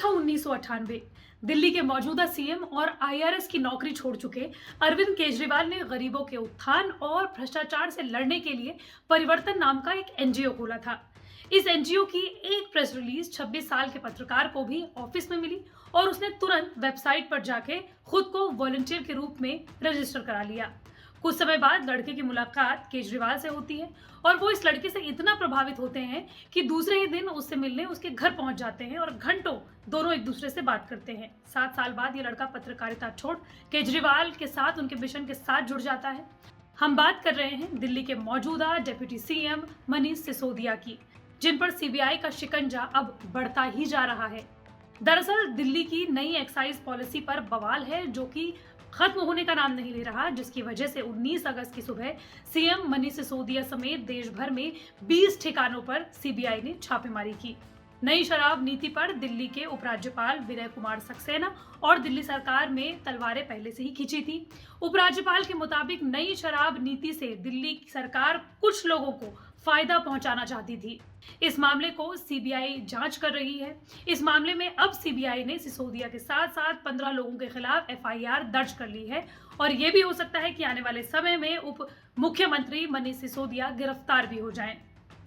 था 1998। दिल्ली के मौजूदा सीएम और आईआरएस की नौकरी छोड़ चुके अरविंद केजरीवाल ने गरीबों के उत्थान और भ्रष्टाचार से लड़ने के लिए परिवर्तन नाम का एक एनजीओ खोला था। इस एनजीओ की एक प्रेस रिलीज 26 साल के पत्रकार को भी ऑफिस में मिली और उसने तुरंत वेबसाइट पर जाके खुद को वॉलंटियर के रूप में रजिस्टर करा लिया। कुछ समय बाद लड़के की मुलाकात केजरीवाल से होती है और वो इस लड़के से इतना प्रभावित होते हैं कि दूसरे ही दिन उससे मिलने उसके घर पहुंच जाते हैं और घंटों दोनों एक दूसरे से बात करते हैं। 7 साल बाद ये लड़का पत्रकारिता छोड़ केजरीवाल के साथ उनके मिशन के साथ जुड़ जाता है। हम बात कर रहे हैं दिल्ली के मौजूदा डिप्टी सीएम मनीष सिसोदिया की, जिन पर सीबीआई का शिकंजा अब बढ़ता ही जा रहा है। दरअसल दिल्ली की नई एक्साइज पॉलिसी पर बवाल है जो कि खत्म होने का नाम नहीं ले रहा, जिसकी वजह से 19 अगस्त की सुबह सीएम मनीष सिसोदिया समेत देश भर में 20 ठिकानों पर सीबीआई ने छापेमारी की। नई शराब नीति पर दिल्ली के उपराज्यपाल विनय कुमार सक्सेना और दिल्ली सरकार में तलवारें पहले से ही खींची थी। उपराज्यपाल के मुताबिक नई शराब नीति से दिल्ली सरकार कुछ लोगों को फायदा पहुंचाना चाहती थी। इस मामले को सीबीआई जांच कर रही है। इस मामले में अब सीबीआई ने सिसोदिया के साथ साथ 15 लोगों के खिलाफ एफआईआर दर्ज कर ली है और ये भी हो सकता है कि आने वाले समय में उप मुख्यमंत्री मनीष सिसोदिया गिरफ्तार भी हो जाएं।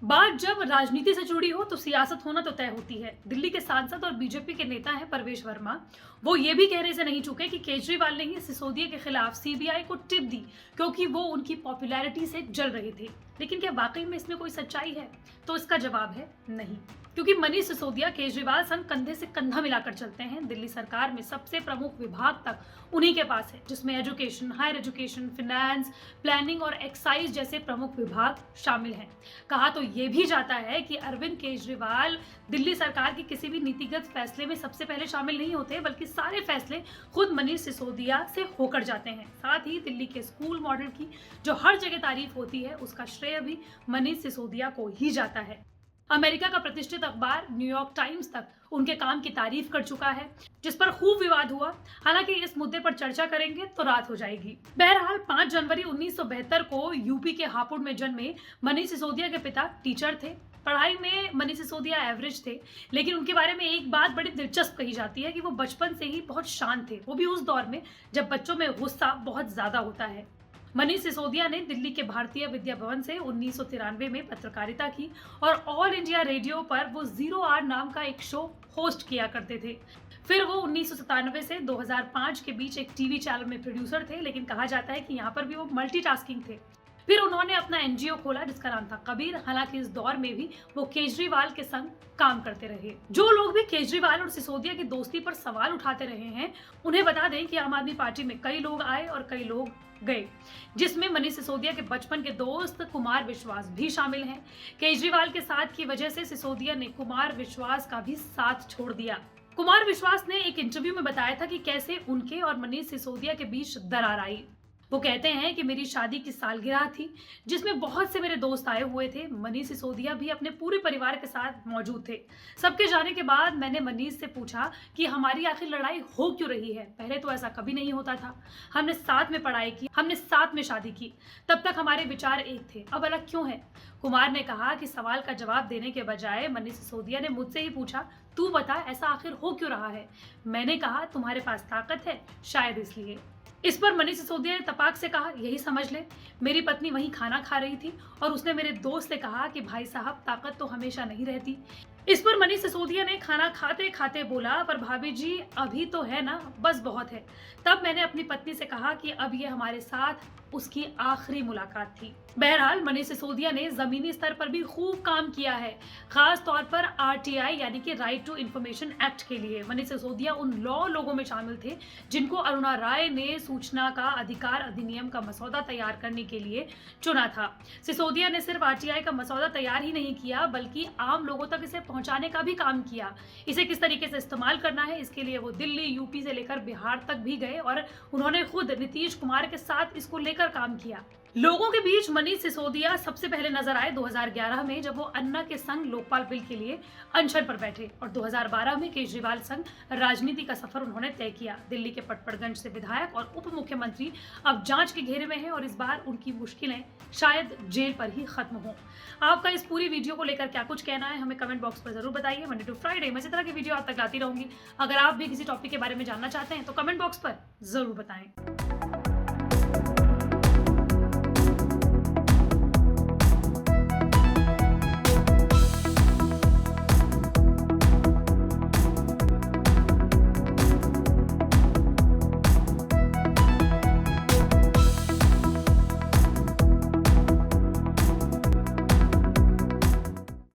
बात जब राजनीति से जुड़ी हो तो सियासत होना तो तय होती है। दिल्ली के सांसद और बीजेपी के नेता हैं परवेश वर्मा। वो ये भी कहने से नहीं चूके कि केजरीवाल ने ही सिसोदिया के खिलाफ सीबीआई को टिप दी क्योंकि वो उनकी पॉपुलैरिटी से जल रहे थे। लेकिन क्या वाकई में इसमें कोई सच्चाई है? तो इसका जवाब है नहीं, क्योंकि मनीष सिसोदिया केजरीवाल संग कंधे से कंधा मिलाकर चलते हैं। दिल्ली सरकार में सबसे प्रमुख विभाग तक उन्हीं के पास है, जिसमें education, higher education, finance, planning और एक्साइज जैसे प्रमुख विभाग शामिल हैं। कहा तो ये भी जाता है कि अरविंद केजरीवाल दिल्ली सरकार के किसी भी नीतिगत फैसले में सबसे पहले शामिल नहीं होते, बल्कि सारे फैसले खुद मनीष सिसोदिया से होकर जाते हैं। साथ ही दिल्ली के स्कूल मॉडल की जो हर जगह तारीफ होती है, उसका श्रेय भी मनीष सिसोदिया को ही जाता है। अमेरिका का प्रतिष्ठित अखबार न्यूयॉर्क टाइम्स तक उनके काम की तारीफ कर चुका है, जिस पर खूब विवाद हुआ। हालांकि इस मुद्दे पर चर्चा करेंगे तो रात हो जाएगी। बहरहाल 5 जनवरी 1972 को यूपी के हापुड़ में जन्मे मनीष सिसोदिया के पिता टीचर थे। पढ़ाई में मनीष सिसोदिया एवरेज थे, लेकिन उनके बारे में एक बात बड़ी दिलचस्प कही जाती है कि वो बचपन से ही बहुत शांत थे, वो भी उस दौर में जब बच्चों में गुस्सा बहुत ज्यादा होता है। मनीष सिसोदिया ने दिल्ली के भारतीय विद्या भवन से 1993 में पत्रकारिता की और ऑल इंडिया रेडियो पर वो 0R नाम का एक शो होस्ट किया करते थे। फिर वो 1997 से 2005 के बीच एक टीवी चैनल में प्रोड्यूसर थे, लेकिन कहा जाता है कि यहाँ पर भी वो मल्टीटास्किंग थे। फिर उन्होंने अपना एनजीओ खोला जिसका नाम था कबीर। हालांकि इस दौर में भी वो केजरीवाल के संग काम करते रहे। जो लोग भी केजरीवाल और सिसोदिया की दोस्ती पर सवाल उठाते रहे हैं, उन्हें बता दें कि आम आदमी पार्टी में कई लोग आए और कई लोग गए, जिसमें मनीष सिसोदिया के बचपन के दोस्त कुमार विश्वास भी शामिल हैं। केजरीवाल के साथ की वजह से सिसोदिया ने कुमार विश्वास का भी साथ छोड़ दिया। कुमार विश्वास ने एक इंटरव्यू में बताया था कि कैसे उनके और मनीष सिसोदिया के बीच दरार आई। वो कहते हैं कि मेरी शादी की सालगिरह थी जिसमें बहुत से मेरे दोस्त आए हुए थे। मनीष सिसोदिया भी अपने पूरे परिवार के साथ मौजूद थे। सबके जाने के बाद मैंने मनीष से पूछा कि हमारी आखिर लड़ाई हो क्यों रही है। पहले तो ऐसा कभी नहीं होता था। हमने साथ में पढ़ाई की, हमने साथ में शादी की, तब तक हमारे विचार एक थे, अब अलग क्यों है? कुमार ने कहा कि सवाल का जवाब देने के बजाय मनीष सिसोदिया ने मुझसे ही पूछा, तू बता ऐसा आखिर हो क्यों रहा है? मैंने कहा तुम्हारे पास ताकत है, शायद इसलिए। इस पर मनीष सिसोदिया ने तपाक से कहा, यही समझ ले, मेरी पत्नी वहीं खाना खा रही थी और उसने मेरे दोस्त से कहा कि भाई साहब ताकत तो हमेशा नहीं रहती। इस पर मनीष सिसोदिया ने खाना खाते खाते बोला, पर भाभी जी अभी तो है ना, बस बहुत है। तब मैंने अपनी पत्नी से कहा कि अब ये हमारे साथ उसकी आखिरी मुलाकात थी। बहरहाल मनीष सिसोदिया ने जमीनी स्तर पर भी खूब काम किया है, खास तौर पर आरटीआई यानी कि राइट टू इंफॉर्मेशन एक्ट के लिए। मनीष सिसोदिया उन लोगों में शामिल थे जिनको अरुणा राय ने सूचना का अधिकार अधिनियम का मसौदा तैयार करने के लिए चुना था। सिसोदिया ने सिर्फ आरटीआई का मसौदा तैयार ही नहीं किया, बल्कि आम लोगों तक इसे पहुंचाने का भी काम किया। इसे किस तरीके से इस्तेमाल करना है, इसके लिए वो दिल्ली, यूपी से लेकर बिहार तक भी गए और उन्होंने खुद नीतीश कुमार के साथ इसको लेकर काम किया। लोगों के बीच मनीष सिसोदिया सबसे पहले नजर आए 2011 में, जब वो अन्ना के संग लोकपाल बिल के लिए अनशन पर बैठे, और 2012 में केजरीवाल संग राजनीति का सफर उन्होंने तय किया। दिल्ली के पटपड़गंज से विधायक और उप मुख्यमंत्री अब जांच के घेरे में हैं और इस बार उनकी मुश्किलें शायद जेल पर ही खत्म हो। आपका इस पूरी वीडियो को लेकर क्या कुछ कहना है, हमें कमेंट बॉक्स पर जरूर बताइए। मंडे टू फ्राइडे मैं इसी तरह की वीडियो आप तक लाती रहूंगी। अगर आप भी किसी टॉपिक के बारे में जानना चाहते हैं तो कमेंट बॉक्स पर जरूर बताएं।